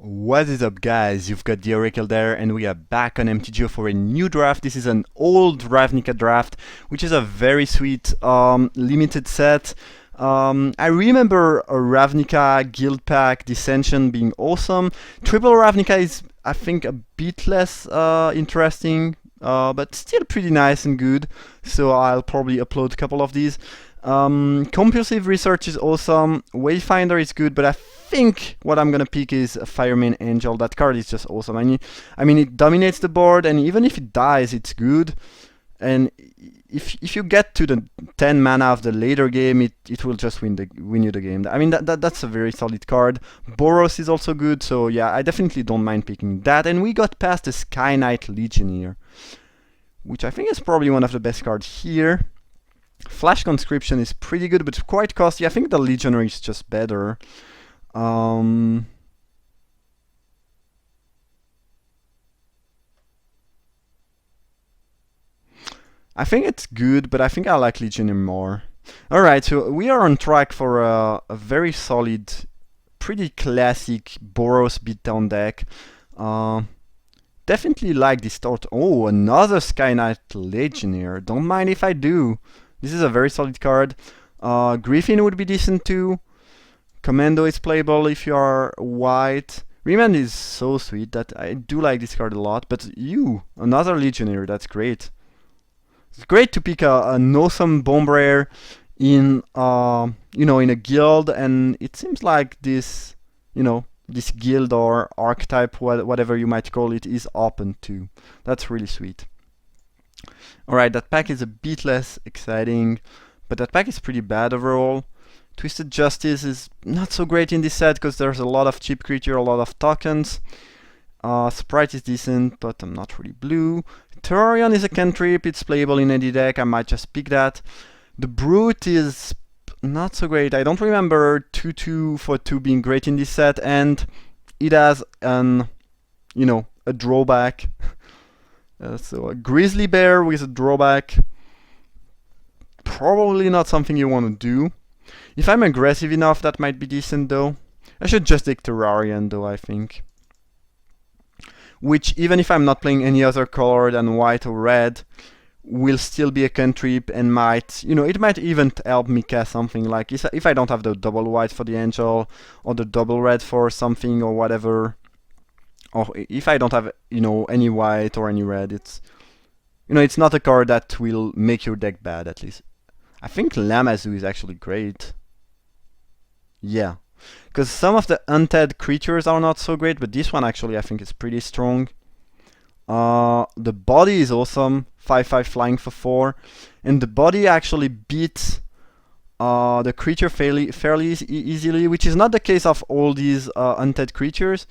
What is up, guys? You've got the Oracle there, and we are back on MTGO for a new draft. This is an old Ravnica draft, which is a very sweet limited set. I remember a Ravnica, Guildpact, Dissension being awesome. Triple Ravnica is, I think, a bit less interesting, but still pretty nice and good. So I'll probably upload a couple of these. Compulsive Research is awesome. Wayfinder is good, but I think what I'm gonna pick is a Fireman Angel. That card is just awesome. I mean, it dominates the board, and even if it dies, it's good. And if you get to the 10 mana of the later game, it will just win you the game. I mean, that's a very solid card. Boros is also good, so yeah, I definitely don't mind picking that. And we got past the Sky Knight Legionnaire, which I think is probably one of the best cards here. Flash Conscription is pretty good, but quite costly. I think the Legionnaire is just better. I think it's good, but I think I like Legionnaire more. Alright, so we are on track for a very solid, pretty classic Boros beatdown deck. Definitely like this start. Oh, another Sky Knight Legionnaire. Don't mind if I do. This is a very solid card. Griffin would be decent too. Commando is playable if you are white. Remand is so sweet that I do like this card a lot. But another Legionnaire, that's great. It's great to pick an awesome Bomb Rare in in a guild, and it seems like this this guild or archetype, whatever you might call it, is open too. That's really sweet. Alright, that pack is a bit less exciting, but that pack is pretty bad overall. Twisted Justice is not so great in this set because there's a lot of cheap creature, a lot of tokens. Sprite is decent, but I'm not really blue. Terrarion is a cantrip, it's playable in any deck, I might just pick that. The Brute is not so great. I don't remember 2/2 for 2 being great in this set, and it has a drawback. So a Grizzly Bear with a drawback, probably not something you want to do. If I'm aggressive enough, that might be decent though. I should just take Terrarion though, I think. Which, even if I'm not playing any other color than white or red, will still be a cantrip and might, it might even help me cast something like if I don't have the double white for the angel or the double red for something or whatever. Or if I don't have, any white or any red, it's not a card that will make your deck bad, at least. I think Lamazu is actually great. Yeah. Because some of the undead creatures are not so great, but this one actually I think is pretty strong. The body is awesome, 5/5 flying for 4. And the body actually beats the creature fairly easily, which is not the case of all these undead creatures.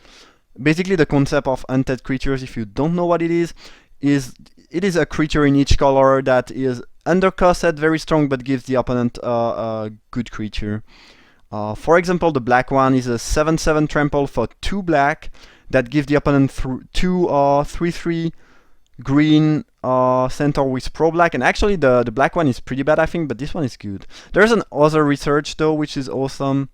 Basically, the concept of undead creatures, if you don't know what it is it is a creature in each color that is undercosted, very strong, but gives the opponent a good creature. For example, the black one is a 7/7 trample for 2 black that gives the opponent 2 3/3 green centaur with pro black. And actually, the black one is pretty bad, I think, but this one is good. There's an other research though, which is awesome.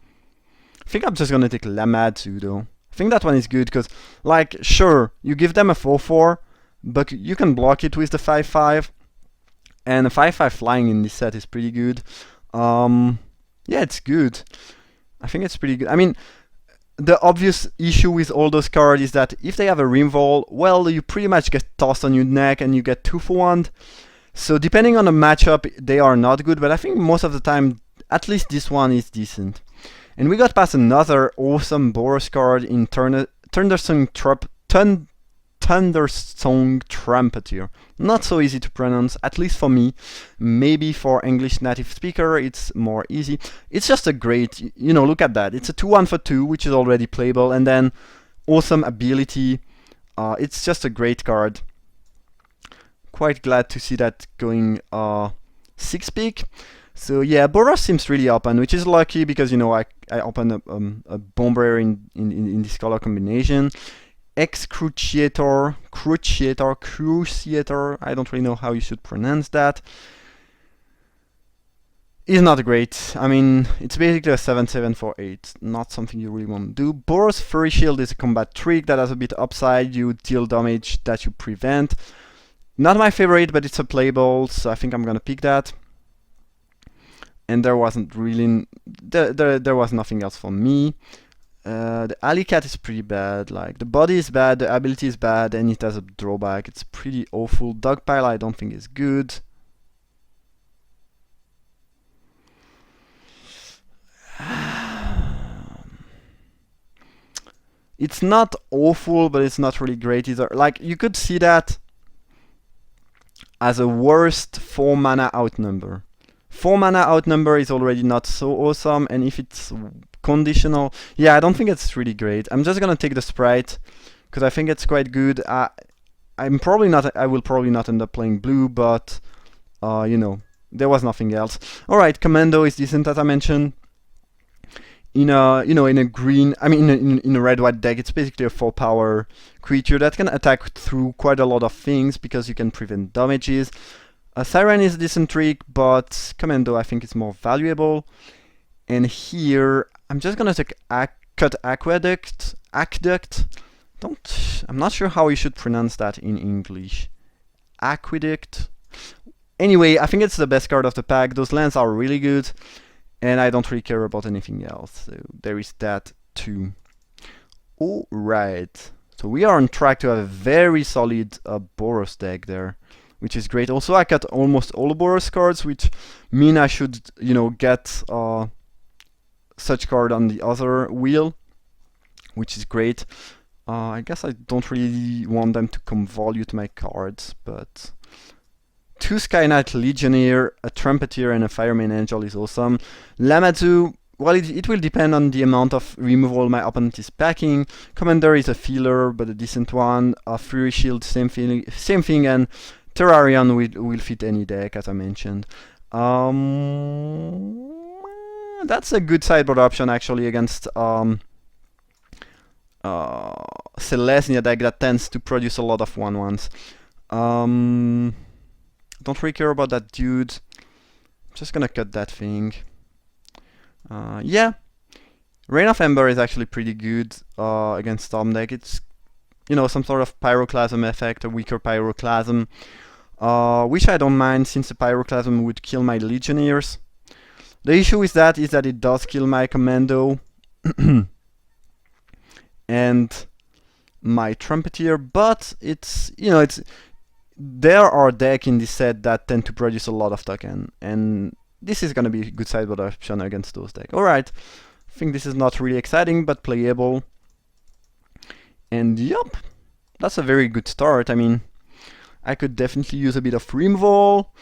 I think I'm just gonna take Lamadzu though. I think that one is good because, like, sure, you give them a 4/4, but you can block it with the 5/5, and a 5/5 flying in this set is pretty good. Yeah, it's good. I think it's pretty good. I mean, the obvious issue with all those cards is that if they have a Rimval, well, you pretty much get tossed on your neck and you get 2 for 1. So depending on the matchup, they are not good, but I think most of the time, at least this one is decent. And we got past another awesome Boros card in Thundersong Trumpeter. Not so easy to pronounce, at least for me. Maybe for English native speaker it's more easy. It's just a great, look at that. It's a 2/1 for 2, which is already playable, and then awesome ability. It's just a great card. Quite glad to see that going 6 pick. So yeah, Boros seems really open, which is lucky because I opened a Bomb Rare in this color combination. Cruciator, I don't really know how you should pronounce that. is not great. I mean, it's basically a 7/7 for 8. Not something you really want to do. Boros Furry Shield is a combat trick that has a bit upside. You deal damage that you prevent. Not my favorite, but it's a playable, so I think I'm gonna pick that. And there wasn't really... There was nothing else for me. The Alley Cat is pretty bad. Like, the body is bad, the ability is bad, and it has a drawback. It's pretty awful. Dogpile I don't think is good. It's not awful, but it's not really great either. Like, you could see that as a worst 4 mana outnumber. 4 mana outnumber is already not so awesome, and if it's conditional, yeah, I don't think it's really great. I'm just gonna take the sprite because I think it's quite good. I will probably not end up playing blue, but you know, there was nothing else. All right, Commando is decent as I mentioned. In a green, I mean in a red-white deck, it's basically a 4-power creature that can attack through quite a lot of things because you can prevent damages. Siren is a decent trick, but Commando I think is more valuable. And here I'm just gonna take cut Aqueduct. I'm not sure how you should pronounce that in English. Aqueduct. Anyway, I think it's the best card of the pack. Those lands are really good. And I don't really care about anything else, so there is that too. Alright, so we are on track to have a very solid Boros deck there, which is great. Also, I got almost all Boros cards, which mean I should, you know, get such card on the other wheel, which is great. I guess I don't really want them to convolute my cards, but... 2 Sky Knight Legionnaire, a Trumpeter, and a Fireman Angel is awesome. Lamazoo, well, it will depend on the amount of removal my opponent is packing. Commander is a filler, but a decent one. Fury Shield, same thing, and Terrarion will fit any deck, as I mentioned. That's a good sideboard option, actually, against Selesnya deck that tends to produce a lot of 1/1s. Don't really care about that dude. Just gonna cut that thing. Yeah, Rain of Ember is actually pretty good against Storm deck. It's, you know, some sort of Pyroclasm effect, a weaker Pyroclasm, which I don't mind since the Pyroclasm would kill my Legionnaires. The issue with that is that it does kill my Commando and my Trumpeter, but it's, you know, there are decks in this set that tend to produce a lot of token, and this is gonna be a good sideboard option against those decks. Alright, I think this is not really exciting, but playable. And yup, that's a very good start. I mean, I could definitely use a bit of removal,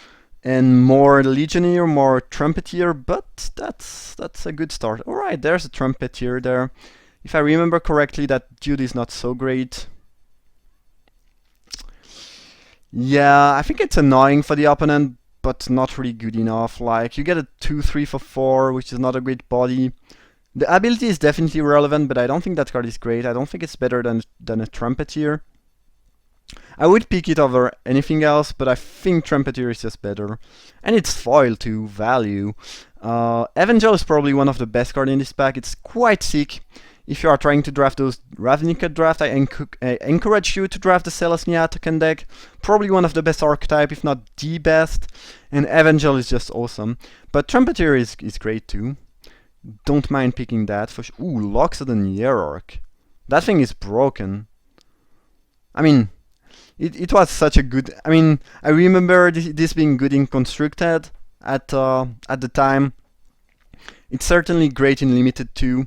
and more Legionnaire, more Trumpeter, but that's a good start. Alright, there's a Trumpeter there. If I remember correctly, that dude is not so great. Yeah, I think it's annoying for the opponent, but not really good enough. Like, you get a 2/3 for 4, which is not a great body. The ability is definitely relevant, but I don't think that card is great. I don't think it's better than a Trumpeter. I would pick it over anything else, but I think Trumpeter is just better. And it's foil too, value. Evangel is probably one of the best cards in this pack. It's quite sick. If you are trying to draft those Ravnica draft, I encourage you to draft the Selesnya token deck. Probably one of the best archetype, if not the best. And Evangel is just awesome. But Trumpeter is great too. Don't mind picking that for sure. Ooh, Loxodon Hierarch. That thing is broken. I mean, it was such a good... I mean, I remember this being good in Constructed at the time. It's certainly great in Limited too.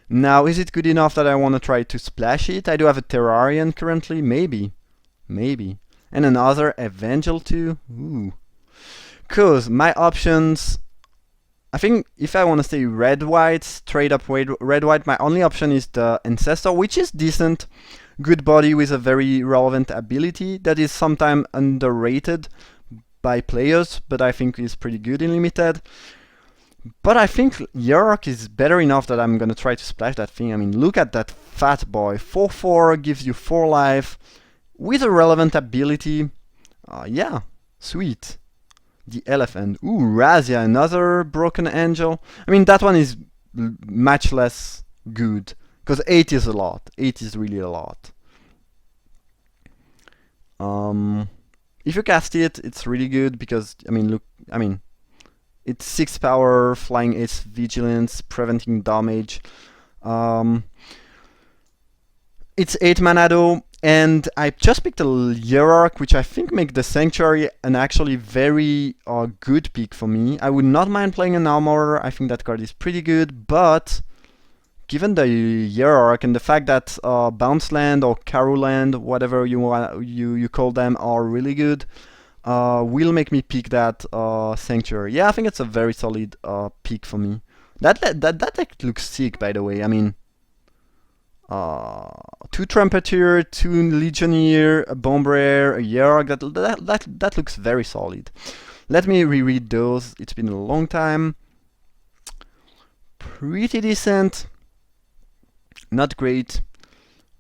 Now, is it good enough that I want to try to splash it? I do have a Terrarion currently. Maybe. And another Evangel too. Ooh. Cause my options... I think if I want to stay red-white, straight up red-white, my only option is the Ancestor, which is decent. Good body with a very relevant ability that is sometimes underrated by players, but I think is pretty good in Limited. But I think Hierarch is better enough that I'm gonna try to splash that thing. I mean, look at that fat boy. 4/4 gives you 4 life with a relevant ability. Yeah, sweet. The elephant. Ooh, Razia, another broken angel. I mean, that one is much less good, because 8 is a lot. 8 is really a lot. If you cast it, it's really good, because, I mean, look, I mean, it's 6 power, flying 8 vigilance, preventing damage. It's 8 mana though, and I just picked a Hierarch, which I think make the Sanctuary an actually very good pick for me. I would not mind playing an Armorer. I think that card is pretty good, but given the Hierarch and the fact that Bounce Land or Caro Land, whatever you call them, are really good, will make me pick that Sanctuary. Yeah, I think it's a very solid pick for me. That deck looks sick, by the way. I mean, 2 Trumpeter, 2 Legionnaire, a Bomber, a Hierarch. That looks very solid. Let me reread those. It's been a long time. Pretty decent. Not great.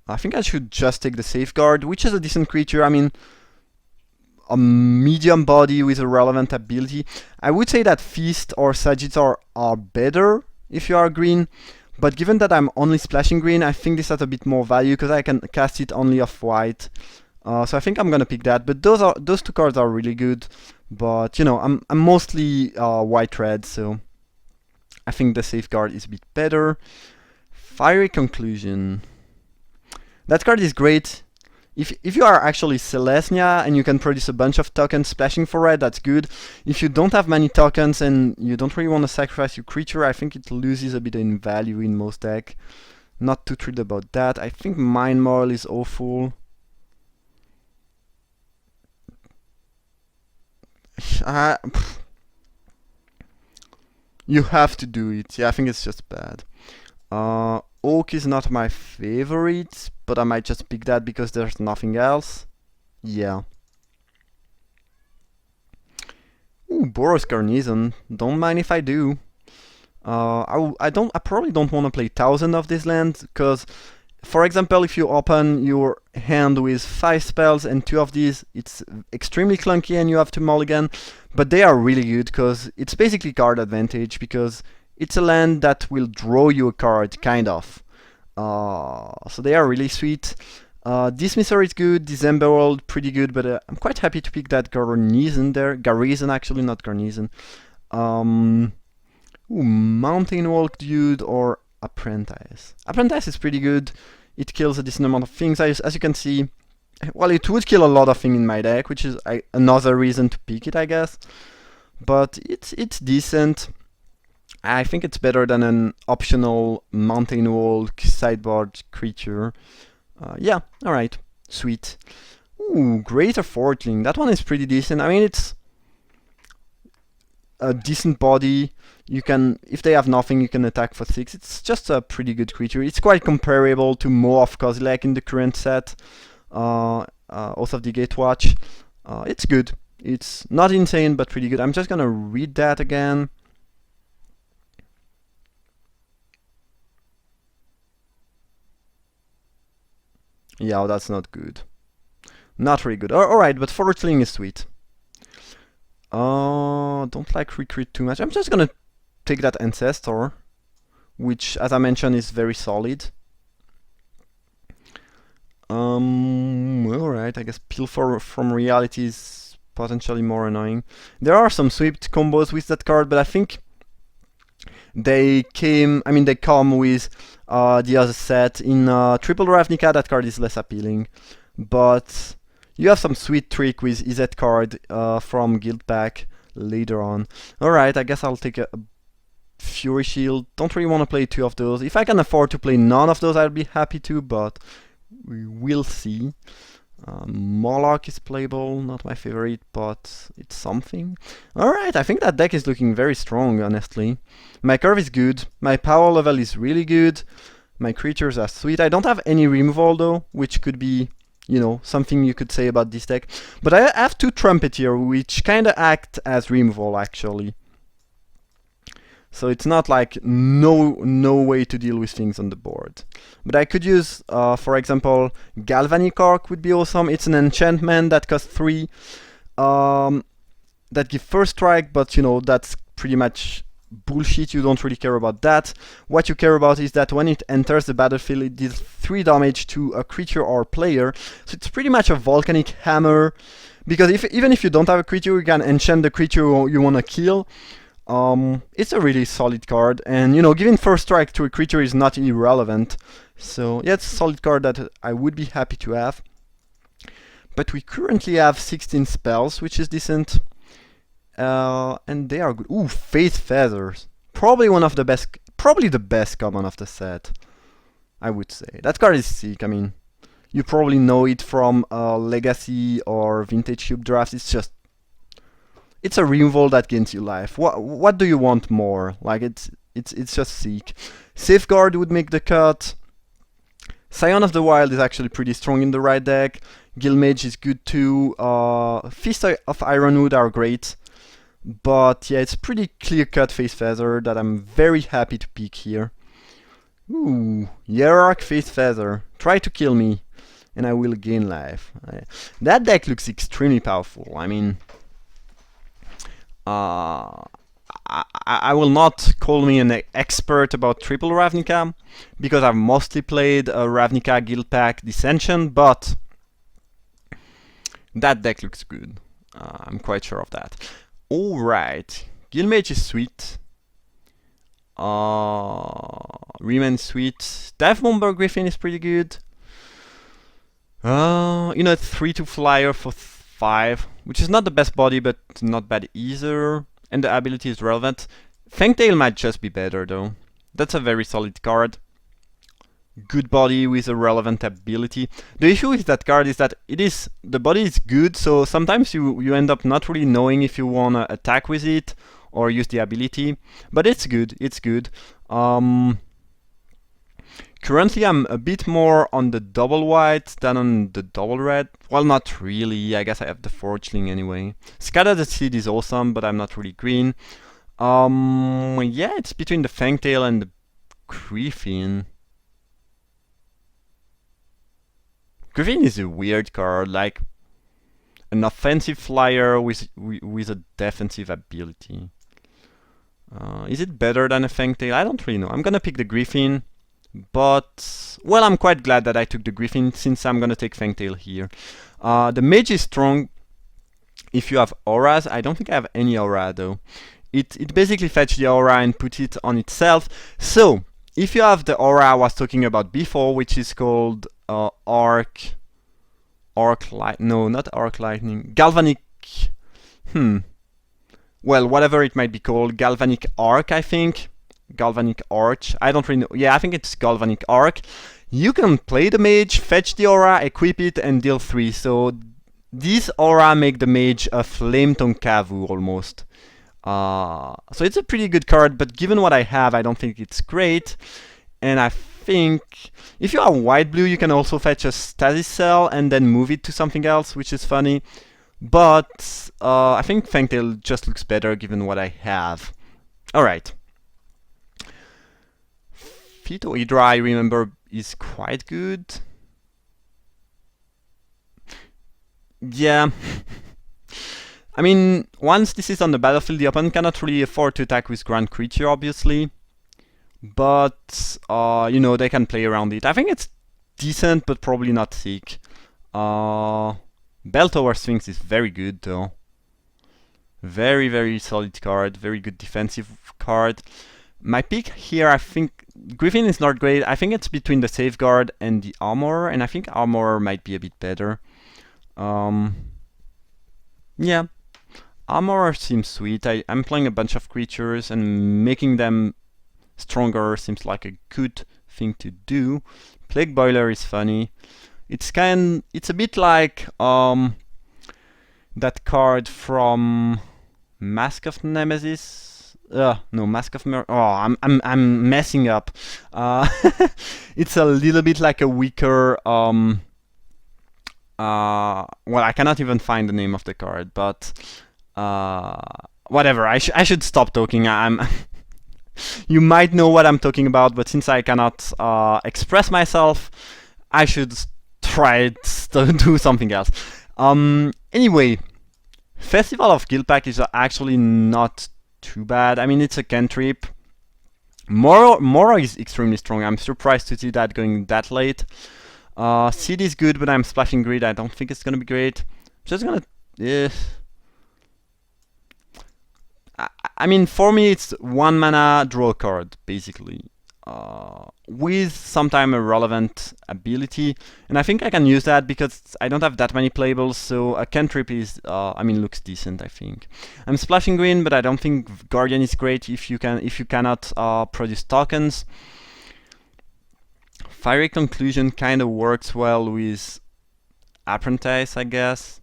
I think I should just take the Safeguard, which is a decent creature. I mean, a medium body with a relevant ability. I would say that Feast or Sagittar are better if you are green. But given that I'm only splashing green, I think this has a bit more value because I can cast it only off white. So I think I'm gonna pick that. But those 2 cards are really good. But you know, I'm mostly white-red, so I think the Safeguard is a bit better. Fiery Conclusion. That card is great. If you are actually Selesnya and you can produce a bunch of tokens splashing for red, that's good. If you don't have many tokens and you don't really want to sacrifice your creature, I think it loses a bit in value in most deck. Not too thrilled about that. I think Mind Moral is awful. You have to do it. Yeah, I think it's just bad. Oak is not my favorite, but I might just pick that because there's nothing else. Yeah. Ooh, Boros Garnison. Don't mind if I do. I probably don't want to play 1,000 of these lands, because, for example, if you open your hand with 5 spells and 2 of these, it's extremely clunky and you have to mulligan. But they are really good because it's basically card advantage, because it's a land that will draw you a card, kind of. So they are really sweet. Dismisser is good, December World pretty good, but I'm quite happy to pick that Garnison there. Garrison, actually, not Garnison. Ooh, Mountain Walk Dude or Apprentice. Apprentice is pretty good. It kills a decent amount of things, as you can see. Well, it would kill a lot of things in my deck, which is another reason to pick it, I guess. But it's decent. I think it's better than an optional Mountain Walk sideboard creature. Yeah, alright. Sweet. Ooh, Greater Fortling. That one is pretty decent. I mean, it's a decent body. You can, if they have nothing, you can attack for 6. It's just a pretty good creature. It's quite comparable to more of Kozilek in the current set. Oath of the Gatewatch. It's good. It's not insane, but pretty good. I'm just gonna read that again. Yeah, that's not good. Not really good. Alright, but Fortling is sweet. Don't like Recruit too much. I'm just gonna take that Ancestor, which, as I mentioned, is very solid. Alright, I guess Pilfer from Reality is potentially more annoying. There are some swept combos with that card, but I think they come with the other set. In Triple Ravnica, that card is less appealing, but you have some sweet trick with EZ card from Guildpact later on. Alright, I guess I'll take a Fury Shield. Don't really want to play 2 of those. If I can afford to play none of those, I'll be happy to, but we will see. Moloch is playable, not my favorite, but it's something. Alright, I think that deck is looking very strong, honestly. My curve is good, my power level is really good, my creatures are sweet. I don't have any removal though, which could be, you know, something you could say about this deck. But I have 2 Trumpeter, which kinda act as removal, actually. So it's not like no way to deal with things on the board. But I could use, for example, Galvanic Arc would be awesome. It's an enchantment that costs 3. that give first strike, but you know, that's pretty much bullshit. You don't really care about that. What you care about is that when it enters the battlefield, it deals 3 damage to a creature or player. So it's pretty much a volcanic hammer, because even if you don't have a creature, you can enchant the creature you want to kill. It's a really solid card, and you know, giving first strike to a creature is not irrelevant. So yeah, it's a solid card that I would be happy to have. But we currently have 16 spells, which is decent. And they are good. Ooh, Faith Feathers. Probably one of the best, probably the best common of the set, I would say. That card is sick. I mean, you probably know it from Legacy or Vintage Cube drafts. It's a removal that gains you life. What do you want more? Like, it's just sick. Safeguard would make the cut. Scion of the Wild is actually pretty strong in the right deck. Guildmage is good too. Fist of Ironwood are great. But yeah, it's pretty clear-cut Face Feather that I'm very happy to pick here. Ooh, Hierarch Face Feather. Try to kill me, and I will gain life. That deck looks extremely powerful. I mean, I will not call me an expert about triple Ravnica, because I've mostly played Ravnica, Guildpact, Dissension, but that deck looks good. I'm quite sure of that. Alright, Guildmage is sweet. Riemann is sweet. Dive Bomber Griffin is pretty good. You know, it's 3/2 flyer for 5, which is not the best body, but not bad either. And the ability is relevant. Fangtail might just be better though. That's a very solid card. Good body with a relevant ability. The issue with that card is that the body is good, so sometimes you end up not really knowing if you wanna attack with it or use the ability. But it's good, it's good. Currently I'm a bit more on the double white than on the double red. Well, not really, I guess I have the Forgeling anyway. Scatter the Seed is awesome, but I'm not really green. Yeah, it's between the Fangtail and the Griffin. Griffin is a weird card, like an offensive flyer with a defensive ability. Is it better than a Fangtail? I don't really know. I'm gonna pick the Griffin, but well, I'm quite glad that I took the Griffin since I'm gonna take Fangtail here. The Mage is strong if you have auras. I don't think I have any aura though. It basically fetches the aura and puts it on itself. So if you have the aura I was talking about before, which is called Arc Light, no, not Arc Lightning, Galvanic, well, whatever it might be called, Galvanic Arc, I think, Galvanic Arch, I don't really know, yeah, I think it's Galvanic Arc. You can play the Mage, fetch the aura, equip it, and deal 3, so these aura make the Mage a Flame Tongue Kavu, almost. So it's a pretty good card, but given what I have, I don't think it's great, and I think if you are white-blue, you can also fetch a Stasis Cell and then move it to something else, which is funny. But I think Fangtail just looks better given what I have. Alright. Phytohydra, I remember, is quite good. Yeah. I mean, once this is on the battlefield, the opponent cannot really afford to attack with Grand Creature, obviously. But, you know, they can play around it. I think it's decent, but probably not sick. Bell Tower Sphinx is very good, though. Very, very solid card. Very good defensive card. My pick here, I think... Griffin is not great. I think it's between the Safeguard and the Armor, and I think Armor might be a bit better. Yeah. Armor seems sweet. I'm playing a bunch of creatures, and making them stronger seems like a good thing to do. Plague Boiler is funny. It's a bit like that card from Mask of Nemesis. No, Mask of Mer. Oh, I'm messing up. It's a little bit like a weaker. Well, I cannot even find the name of the card, but whatever. I should stop talking. You might know what I'm talking about, but since I cannot express myself, I should try to do something else. Anyway, Festival of Guildpact is actually not too bad. I mean, it's a cantrip. Mora is extremely strong. I'm surprised to see that going that late. Seed is good, but I'm splashing Grid. I don't think it's gonna be great. Just gonna... I mean, for me, it's 1 mana, draw a card, basically. With sometime a relevant ability. And I think I can use that because I don't have that many playables, so a cantrip is, I mean, looks decent, I think. I'm splashing green, but I don't think Guardian is great if you cannot produce tokens. Fiery Conclusion kind of works well with Apprentice, I guess.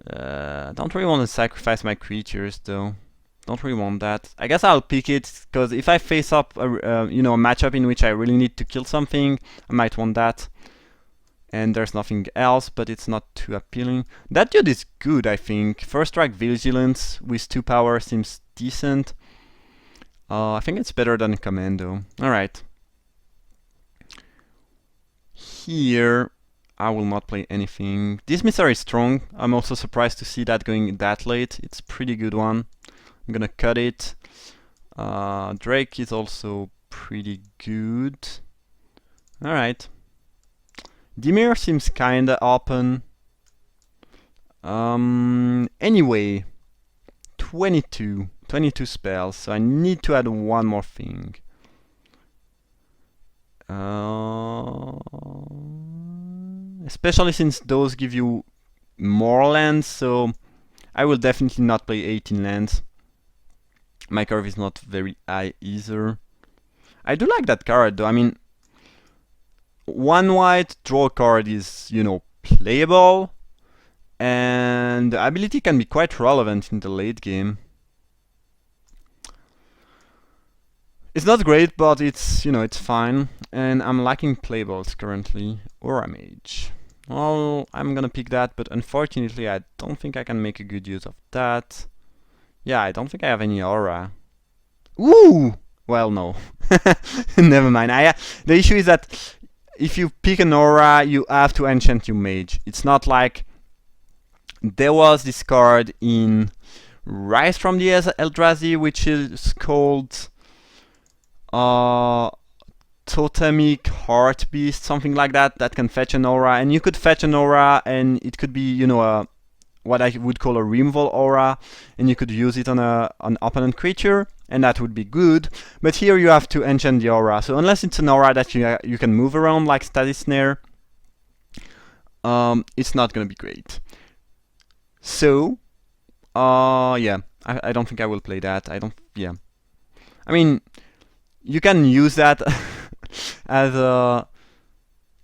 Don't really want to sacrifice my creatures, though. Don't really want that. I guess I'll pick it, because if I face up a matchup in which I really need to kill something, I might want that. And there's nothing else, but it's not too appealing. That dude is good, I think. First Strike Vigilance with 2 power seems decent. I think it's better than Commando. Alright. Here, I will not play anything. Dismisser is strong. I'm also surprised to see that going that late. It's a pretty good one. I'm gonna cut it. Drake is also pretty good. Alright. Dimir seems kinda open. Anyway, 22 spells, so I need to add one more thing. Especially since those give you more lands, so I will definitely not play 18 lands. My curve is not very high either. I do like that card though. I mean, 1 white, draw a card is, playable, and the ability can be quite relevant in the late game. It's not great, but it's, it's fine. And I'm lacking playables currently. Aura Mage. Well, I'm gonna pick that, but unfortunately I don't think I can make a good use of that. Yeah, I don't think I have any aura. Ooh! Well, no. Never mind. The issue is that if you pick an aura, you have to enchant your mage. It's not like... There was this card in Rise from the Eldrazi, which is called... Totemic Heart Beast, something like that, that can fetch an aura, and you could fetch an aura, and it could be, what I would call a removal aura, and you could use it on an opponent creature, and that would be good. But here you have to enchant the aura, so unless it's an aura that you can move around like Static Snare, it's not gonna be great. So, yeah, I don't think I will play that. I mean, you can use that as a...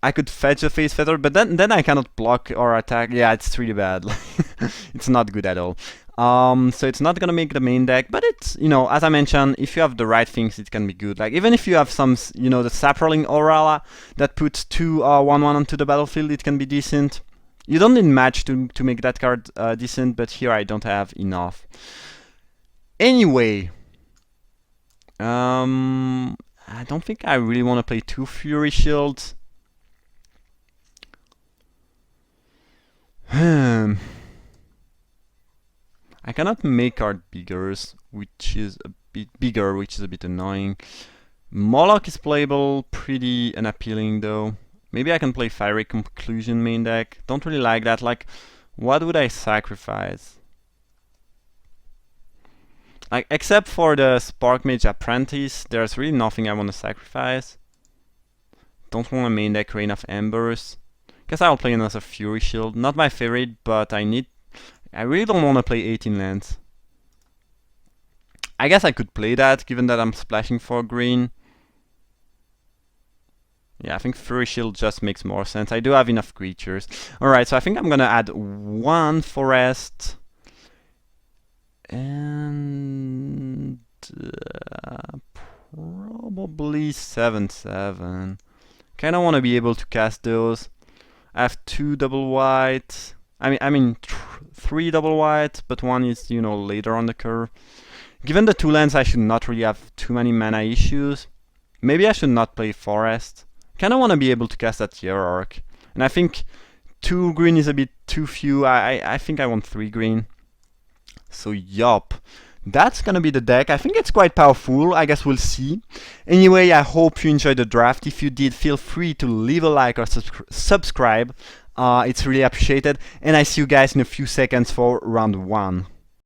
I could fetch a Face Feather, but then I cannot block or attack. Yeah, it's really bad. It's not good at all. So it's not gonna make the main deck, but it's, as I mentioned, if you have the right things, it can be good. Like, even if you have some, the Saproling Aura that puts 2 1/1 onto the battlefield, it can be decent. You don't need match to make that card decent, but here I don't have enough. Anyway... I don't think I really want to play 2 Fury Shields. I cannot make card bigger, which is a bit annoying. Moloch is playable, pretty unappealing though. Maybe I can play Fiery Conclusion main deck. Don't really like that. Like, what would I sacrifice? Like, except for the Spark Mage Apprentice, there's really nothing I want to sacrifice. Don't want to main deck Rain of Embers. Guess I'll play another Fury Shield. Not my favorite, but I really don't want to play 18 lands. I guess I could play that, given that I'm splashing for green. Yeah, I think Fury Shield just makes more sense. I do have enough creatures. Alright, so I think I'm gonna add 1 Forest. And probably 7/7. Kinda wanna be able to cast those. I have 2 double white. I mean 3 double white, but 1 is, later on the curve. Given the 2 lands, I should not really have too many mana issues. Maybe I should not play Forest. Kinda wanna be able to cast that Hierarch. And I think 2 green is a bit too few. I think I want 3 green. So yup, that's gonna be the deck. I think it's quite powerful. I guess we'll see. Anyway, I hope you enjoyed the draft. If you did, feel free to leave a like or subscribe. It's really appreciated. And I see you guys in a few seconds for round 1.